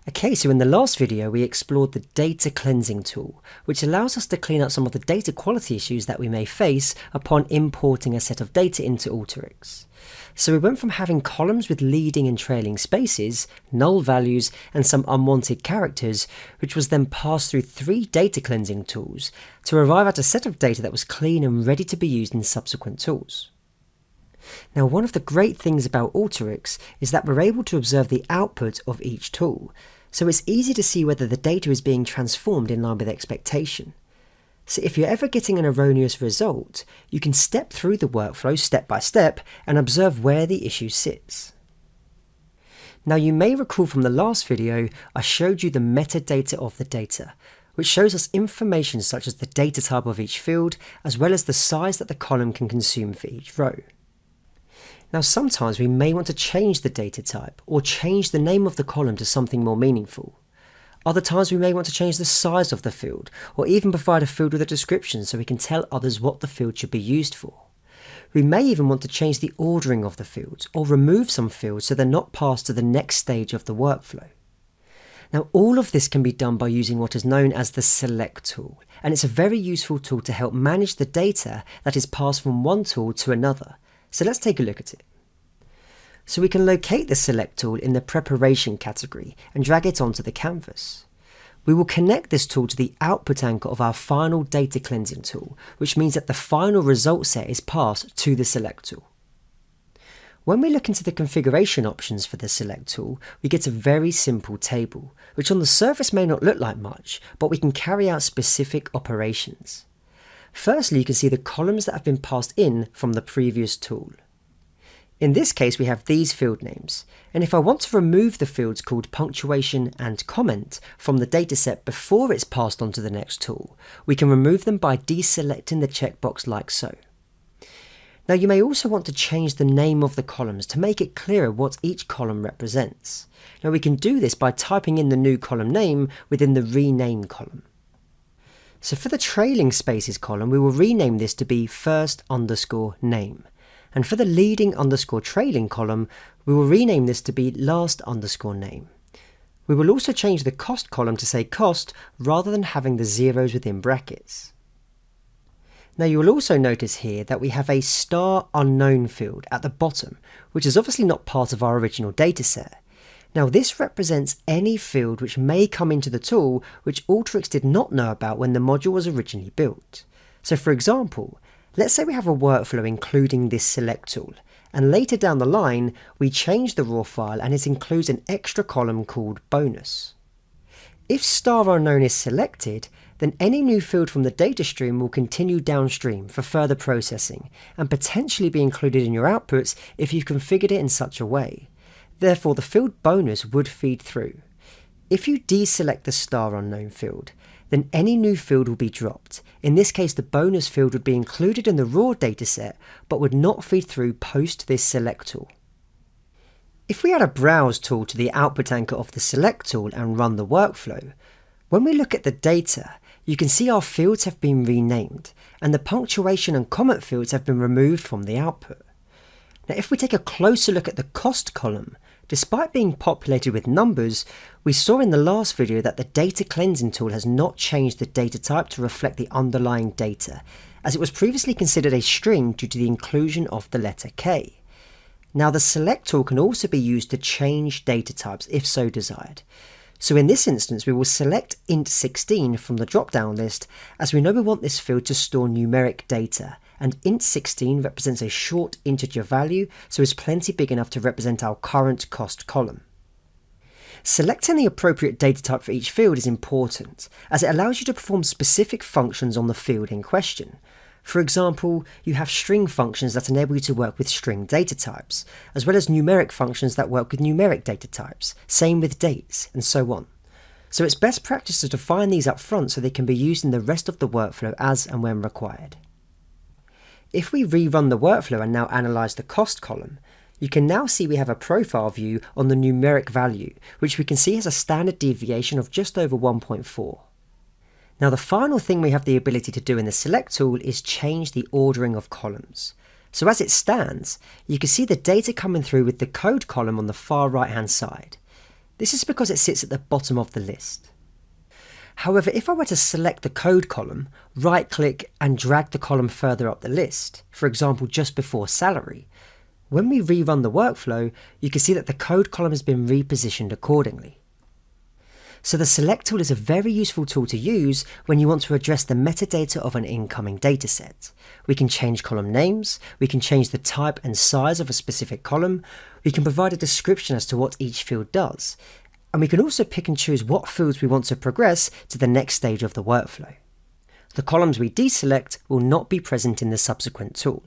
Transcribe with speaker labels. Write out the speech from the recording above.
Speaker 1: Okay, so in the last video we explored the data cleansing tool, which allows us to clean up some of the data quality issues that we may face upon importing a set of data into Alteryx. So we went from having columns with leading and trailing spaces, null values, and some unwanted characters, which was then passed through 3 data cleansing tools to arrive at a set of data that was clean and ready to be used in subsequent tools. Now, one of the great things about Alteryx is that we're able to observe the output of each tool, so it's easy to see whether the data is being transformed in line with expectation. So if you're ever getting an erroneous result, you can step through the workflow step by step and observe where the issue sits. Now, you may recall from the last video I showed you the metadata of the data, which shows us information such as the data type of each field, as well as the size that the column can consume for each row. Now, sometimes we may want to change the data type or change the name of the column to something more meaningful. Other times we may want to change the size of the field or even provide a field with a description so we can tell others what the field should be used for. We may even want to change the ordering of the fields or remove some fields so they're not passed to the next stage of the workflow. Now, all of this can be done by using what is known as the select tool, and it's a very useful tool to help manage the data that is passed from one tool to another. So let's take a look at it. So we can locate the select tool in the preparation category and drag it onto the canvas. We will connect this tool to the output anchor of our final data cleansing tool, which means that the final result set is passed to the select tool. When we look into the configuration options for the select tool, we get a very simple table, which on the surface may not look like much, but we can carry out specific operations. Firstly, you can see the columns that have been passed in from the previous tool. In this case, we have these field names, and if I want to remove the fields called punctuation and comment from the dataset before it's passed on to the next tool, we can remove them by deselecting the checkbox like so. Now, you may also want to change the name of the columns to make it clearer what each column represents. Now, we can do this by typing in the new column name within the rename column. So for the trailing spaces column, we will rename this to be first_name. And for the leading underscore trailing column, we will rename this to be last_name. We will also change the cost column to say cost rather than having the zeros within brackets. Now, you will also notice here that we have a star unknown field at the bottom, which is obviously not part of our original dataset. Now, this represents any field which may come into the tool which Alteryx did not know about when the module was originally built. So for example, let's say we have a workflow including this select tool, and later down the line we change the raw file and it includes an extra column called bonus. If star unknown is selected, then any new field from the data stream will continue downstream for further processing and potentially be included in your outputs if you've configured it in such a way. Therefore, the field bonus would feed through. If you deselect the star unknown field, then any new field will be dropped. In this case, the bonus field would be included in the raw dataset, but would not feed through post this select tool. If we add a browse tool to the output anchor of the select tool and run the workflow, when we look at the data, you can see our fields have been renamed, and the punctuation and comment fields have been removed from the output. Now, if we take a closer look at the cost column, despite being populated with numbers, we saw in the last video that the data cleansing tool has not changed the data type to reflect the underlying data, as it was previously considered a string due to the inclusion of the letter K. Now, the select tool can also be used to change data types if so desired. So in this instance, we will select int16 from the drop-down list, as we know we want this field to store numeric data, and int16 represents a short integer value, so is plenty big enough to represent our current cost column. Selecting the appropriate data type for each field is important, as it allows you to perform specific functions on the field in question. For example, you have string functions that enable you to work with string data types, as well as numeric functions that work with numeric data types, same with dates, and so on. So it's best practice to define these up front so they can be used in the rest of the workflow as and when required. If we rerun the workflow and now analyze the cost column, you can now see we have a profile view on the numeric value, which we can see has a standard deviation of just over 1.4. Now, the final thing we have the ability to do in the select tool is change the ordering of columns. So as it stands, you can see the data coming through with the code column on the far right hand side. This is because it sits at the bottom of the list. However, if I were to select the code column, right-click and drag the column further up the list, for example just before salary, when we rerun the workflow, you can see that the code column has been repositioned accordingly. So the select tool is a very useful tool to use when you want to address the metadata of an incoming dataset. We can change column names, we can change the type and size of a specific column, we can provide a description as to what each field does, and we can also pick and choose what fields we want to progress to the next stage of the workflow. The columns we deselect will not be present in the subsequent tool.